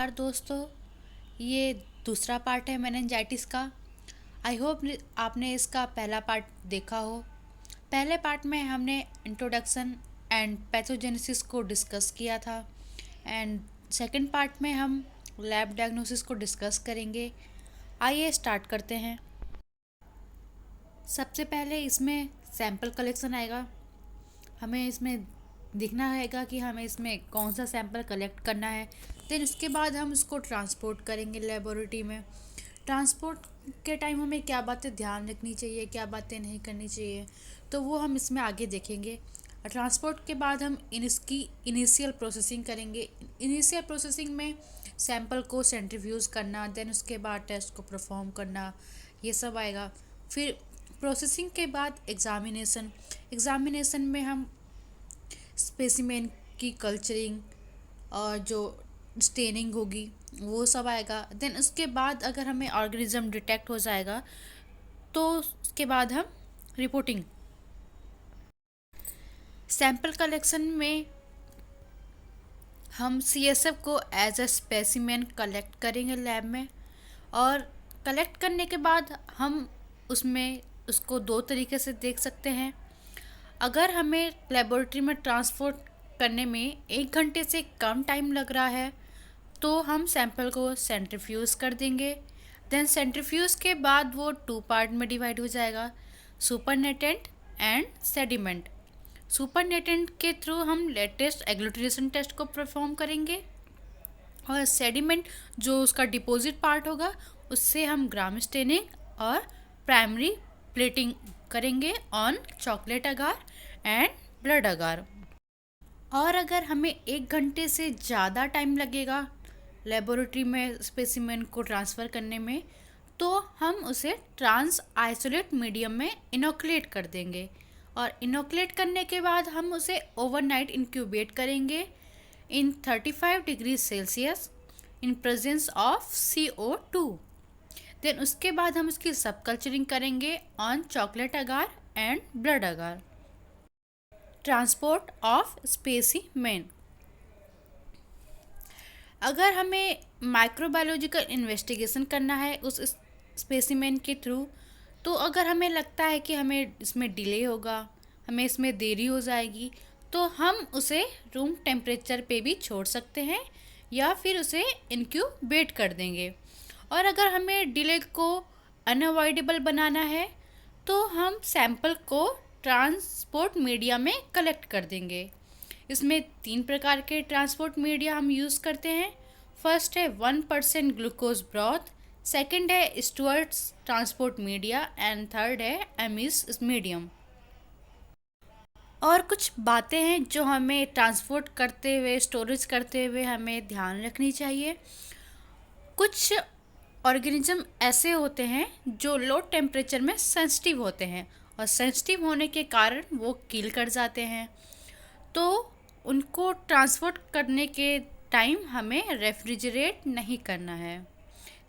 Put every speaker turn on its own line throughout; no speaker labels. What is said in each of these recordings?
यार दोस्तों, ये दूसरा पार्ट है मेनिंजाइटिस का। आई होप आपने इसका पहला पार्ट देखा हो। पहले पार्ट में हमने इंट्रोडक्शन एंड पैथोजेनेसिस को डिस्कस किया था एंड सेकंड पार्ट में हम लैब डायग्नोसिस को डिस्कस करेंगे। आइए स्टार्ट करते हैं। सबसे पहले इसमें सैंपल कलेक्शन आएगा। हमें इसमें देखना रहेगा कि हमें इसमें कौन सा सैंपल कलेक्ट करना है। देन उसके बाद हम उसको ट्रांसपोर्ट करेंगे लेबोरेटरी में। ट्रांसपोर्ट के टाइम हमें क्या बातें ध्यान रखनी चाहिए, क्या बातें नहीं करनी चाहिए, तो वो हम इसमें आगे देखेंगे। ट्रांसपोर्ट के बाद हम इसकी इनिशियल प्रोसेसिंग करेंगे। इनिशियल प्रोसेसिंग में सैंपल को सेंट्रीफ्यूज करना, देन उसके बाद टेस्ट को परफॉर्म करना, ये सब आएगा। फिर प्रोसेसिंग के बाद एग्ज़ामिनेशन। एग्ज़ामिनेशन में हम स्पेसिमेन की कल्चरिंग और जो स्टेनिंग होगी वो सब आएगा। देन उसके बाद अगर हमें ऑर्गेनिज्म डिटेक्ट हो जाएगा तो उसके बाद हम रिपोर्टिंग। सैंपल कलेक्शन में हम सीएसएफ को एज अ स्पेसिमेन कलेक्ट करेंगे लैब में, और कलेक्ट करने के बाद हम उसमें उसको दो तरीके से देख सकते हैं। अगर हमें लेबोरेटरी में ट्रांसपोर्ट करने में 1 घंटे से कम टाइम लग रहा है तो हम सैंपल को सेंट्रीफ्यूज कर देंगे। देन सेंट्रीफ्यूज के बाद वो 2 पार्ट में डिवाइड हो जाएगा, सुपरनेटेंट एंड सेडिमेंट। सुपरनेटेंट के थ्रू हम लेटेस्ट एग्लूटिनेशन टेस्ट को परफॉर्म करेंगे, और सेडिमेंट जो उसका डिपॉजिट पार्ट होगा उससे हम ग्राम स्टेनिंग और प्राइमरी प्लेटिंग करेंगे on chocolate agar and blood agar. और अगर हमें 1 घंटे से ज़्यादा टाइम लगेगा लेबोरेटरी में स्पेसिमेन को ट्रांसफ़र करने में, तो हम उसे ट्रांस आइसोलेट मीडियम में इनोकुलेट कर देंगे, और इनोकुलेट करने के बाद हम उसे ओवरनाइट इंक्यूबेट करेंगे in 35 degree Celsius in presence of CO2। Then उसके बाद हम उसकी सब कल्चरिंग करेंगे on chocolate agar and blood agar. Transport of specimen. अगर हमें माइक्रोबायोलॉजिकल इन्वेस्टिगेशन करना है उस स्पेसिमेन के थ्रू, तो अगर हमें लगता है कि हमें इसमें डिले होगा, हमें इसमें देरी हो जाएगी, तो हम उसे रूम टेम्परेचर पे भी छोड़ सकते हैं या फिर उसे इंक्यूबेट कर देंगे। और अगर हमें डिले को अनअवॉइडेबल बनाना है तो हम सैंपल को ट्रांसपोर्ट मीडिया में कलेक्ट कर देंगे। इसमें 3 प्रकार के ट्रांसपोर्ट मीडिया हम यूज़ करते हैं। फर्स्ट है 1% ग्लूकोज ब्रॉथ, सेकंड है स्टुअर्ट्स ट्रांसपोर्ट मीडिया एंड थर्ड है एमिस मीडियम। और कुछ बातें हैं जो हमें ट्रांसपोर्ट करते हुए, स्टोरेज करते हुए हमें ध्यान रखनी चाहिए। कुछ ऑर्गेनिज्म ऐसे होते हैं जो लो टेम्परेचर में सेंसिटिव होते हैं, और सेंसिटिव होने के कारण वो किल कर जाते हैं, तो उनको ट्रांसपोर्ट करने के टाइम हमें रेफ्रिजरेट नहीं करना है।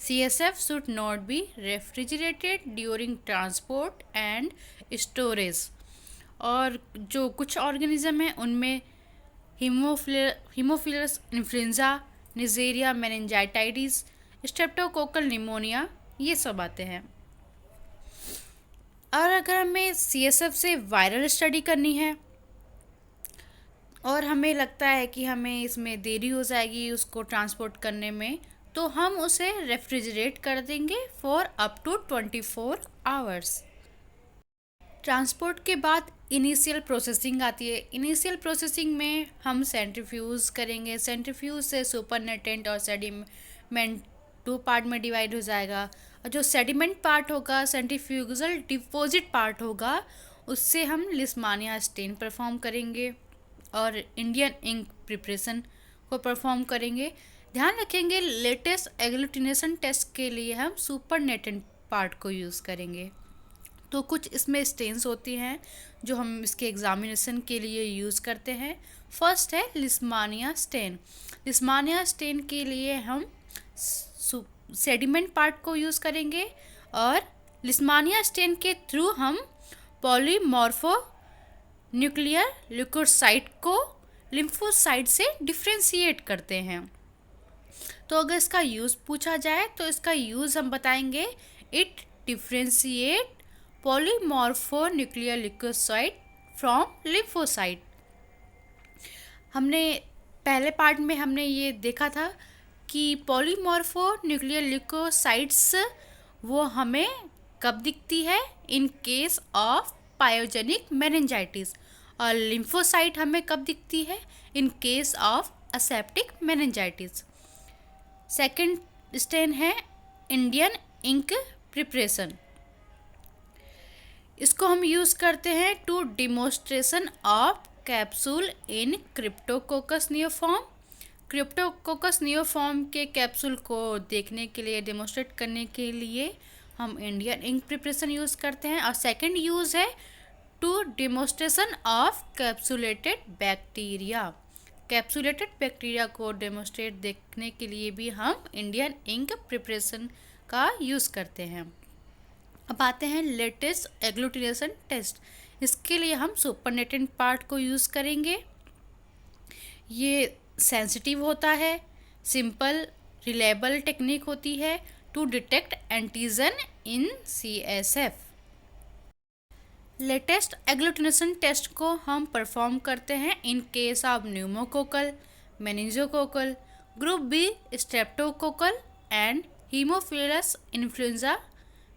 CSF should not be refrigerated during transport and storage। और जो कुछ ऑर्गेनिज्म हैं उनमें Haemophilus influenza, निजेरिया meningitis, streptococcal pneumonia, ये सब आते हैं। और अगर हमें CSF से वायरल स्टडी करनी है और हमें लगता है कि हमें इसमें देरी हो जाएगी उसको ट्रांसपोर्ट करने में, तो हम उसे रेफ्रिजरेट कर देंगे for up to 24 hours. Transport के बाद इनिशियल प्रोसेसिंग आती है। इनिशियल प्रोसेसिंग में हम सेंट्रीफ्यूज करेंगे। सेंट्रीफ्यूज से सुपरनेटेंट और सेडिमेंट 2 पार्ट में डिवाइड हो जाएगा, और जो सेडिमेंट पार्ट होगा, सेंट्रीफ्यूगल डिपॉजिट पार्ट होगा, उससे हम लिस्मानिया स्टेन परफॉर्म करेंगे और इंडियन इंक प्रिपरेशन को परफॉर्म करेंगे। ध्यान रखेंगे लेटेस्ट एग्लूटिनेशन टेस्ट के लिए हम सुपरनेटेंट पार्ट को यूज़ करेंगे। तो कुछ इसमें स्टेन्स होती हैं जो हम इसके एग्जामिनेशन के लिए यूज़ करते हैं। फर्स्ट है लिस्मानिया स्टेन। लिस्मानिया स्टेन के लिए हम सेडिमेंट पार्ट को यूज़ करेंगे, और लिस्मानिया स्टेन के थ्रू हम पॉलीमॉर्फो न्यूक्लियर ल्यूकोसाइट को लिम्फोसाइट से डिफ्रेंशिएट करते हैं। तो अगर इसका यूज़ पूछा जाए तो इसका यूज़ हम बताएंगे, it differentiate polymorphonuclear leukocyte from lymphocyte. हमने पहले पार्ट में हमने ये देखा था कि पॉलीमॉर्फोन्यूक्लियर ल्यूकोसाइट्स वो हमें कब दिखती है, in case of pyogenic meningitis, और लिम्फोसाइट हमें कब दिखती है, in case of aseptic meningitis. Second stain है इंडियन इंक प्रिपरेशन। इसको हम यूज़ करते हैं to demonstration of capsule in cryptococcus neoform. Cryptococcus neoform के कैप्सूल को देखने के लिए, डिमोस्ट्रेट करने के लिए हम इंडियन इंक प्रिपरेशन यूज़ करते हैं। और सेकंड यूज़ है to demonstration of capsulated bacteria. Capsulated bacteria को डेमोस्ट्रेट देखने के लिए भी हम इंडियन इंक प्रिपरेशन का यूज़ करते हैं। अब आते हैं लेटेस्ट एग्लूटिनेशन टेस्ट। इसके लिए हम सुपरनेटेंट पार्ट को यूज़ करेंगे। ये सेंसिटिव होता है, सिंपल रिलायबल टेक्निक होती है to detect antigen in CSF। Latex agglutination test को हम परफॉर्म करते हैं in case of pneumococcal, meningococcal, group B streptococcal and haemophilus influenzae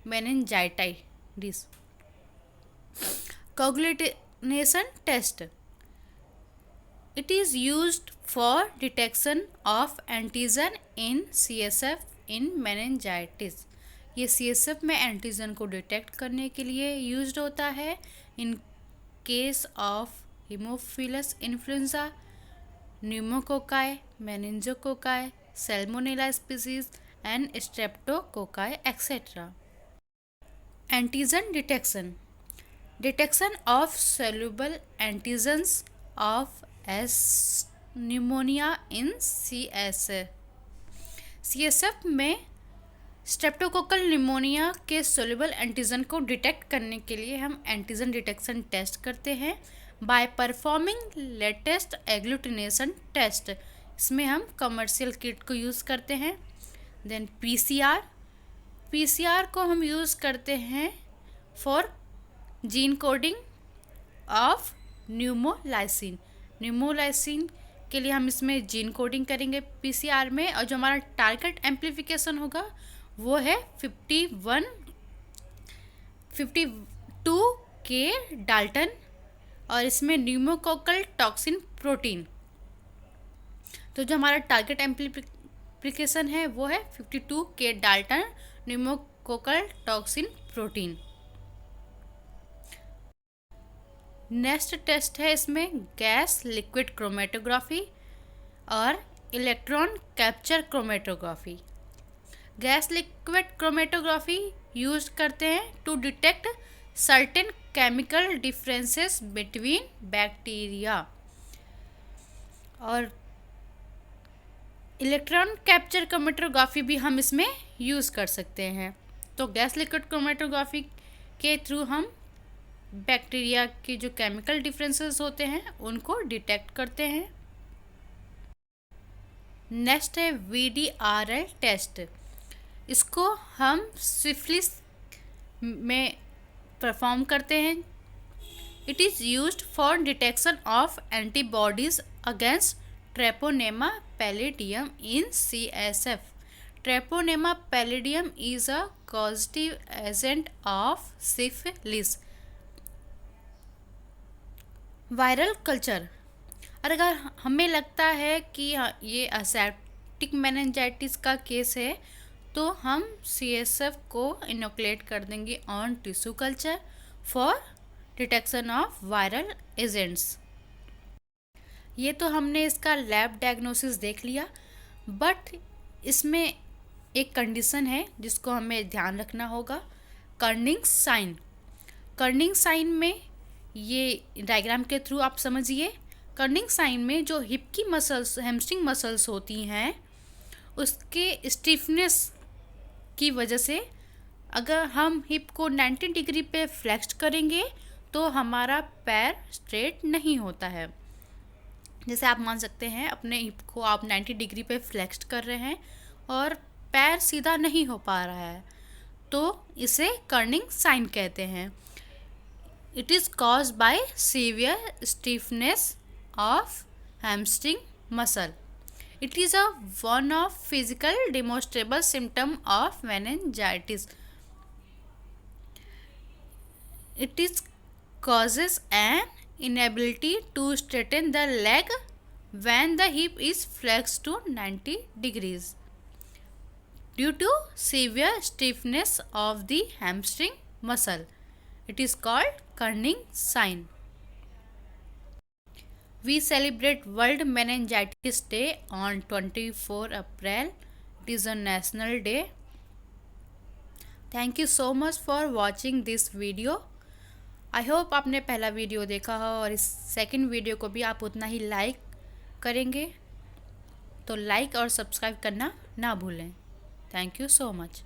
meningitis. Coagglutination test, it is used for detection of antigen in CSF in meningitis। ये CSF में antigen को detect करने के लिए यूज्ड होता है in case of haemophilus influenzae, pneumococci, मेनिंजोकोकाई, salmonella species and streptococci etcetera. Antigen detection, detection of soluble antigens of S pneumoniae in CSF। CSF में स्ट्रेप्टोकोकल न्यूमोनिया के सोल्यूबल एंटीजन को डिटेक्ट करने के लिए हम एंटीजन डिटेक्शन टेस्ट करते हैं by performing latex agglutination test. इसमें हम कमर्शियल किट को यूज़ करते हैं। देन PCR को हम यूज़ करते हैं फॉर जीन कोडिंग ऑफ न्यूमोलाइसिन। न्यूमोलाइसिन के लिए हम इसमें जीन कोडिंग करेंगे PCR में, और जो हमारा टारगेट एम्प्लीफिकेशन होगा वो है 52 के डाल्टन, और इसमें न्यूमोकोकल टॉक्सिन प्रोटीन। तो जो हमारा टारगेट एम्प्लीफिकेशन है वो है 52 K dalton pneumococcal toxin protein. Next test है इसमें गैस लिक्विड क्रोमेटोग्राफी और electron capture chromatography. Gas liquid chromatography use करते हैं to detect certain chemical differences between bacteria, और इलेक्ट्रॉन कैप्चर क्रोमेटोग्राफी भी हम इसमें यूज़ कर सकते हैं। तो गैस लिक्विड क्रोमेटोग्राफी के थ्रू हम बैक्टीरिया के जो केमिकल डिफरेंसेस होते हैं उनको डिटेक्ट करते हैं। नेक्स्ट है VDRL टेस्ट। इसको हम सिफिलिस में परफॉर्म करते हैं। It is used for detection of antibodies against Treponema palladium in CSF। Treponema palladium is a causative agent of syphilis. Viral culture, और अगर हमें लगता है कि ये असेप्टिक मेनिंजाइटिस का केस है तो हम CSF को इनोकुलेट कर देंगे on tissue culture for detection of viral agents. ये तो हमने इसका लैब डायग्नोसिस देख लिया, बट इसमें एक कंडीशन है जिसको हमें ध्यान रखना होगा, कर्निंग साइन। कर्निंग साइन में ये डायग्राम के थ्रू आप समझिए। कर्निंग साइन में जो हिप की मसल्स, हैमस्ट्रिंग मसल्स होती हैं, उसके स्टिफनेस की वजह से अगर हम हिप को 90 डिग्री पे फ्लेक्स करेंगे तो हमारा पैर स्ट्रेट नहीं होता है। जैसे आप मान सकते हैं अपने हिप को आप 90 डिग्री पे फ्लेक्स कर रहे हैं और पैर सीधा नहीं हो पा रहा है, तो इसे कर्निंग साइन कहते हैं। It is cause by severe stiffness of hamstring muscle. It is a one of physical demonstrable symptom of meningitis. It is causes an inability to straighten the leg when the hip is flexed to 90 degrees due to severe stiffness of the hamstring muscle. It is called Kerning sign. We celebrate World Meningitis Day on 24 April. It is a national day. Thank you so much for watching this video. I hope आपने पहला video देखा हो और इस second video को भी आप उतना ही लाइक करेंगे, तो लाइक और सब्सक्राइब करना ना भूलें। Thank you so much.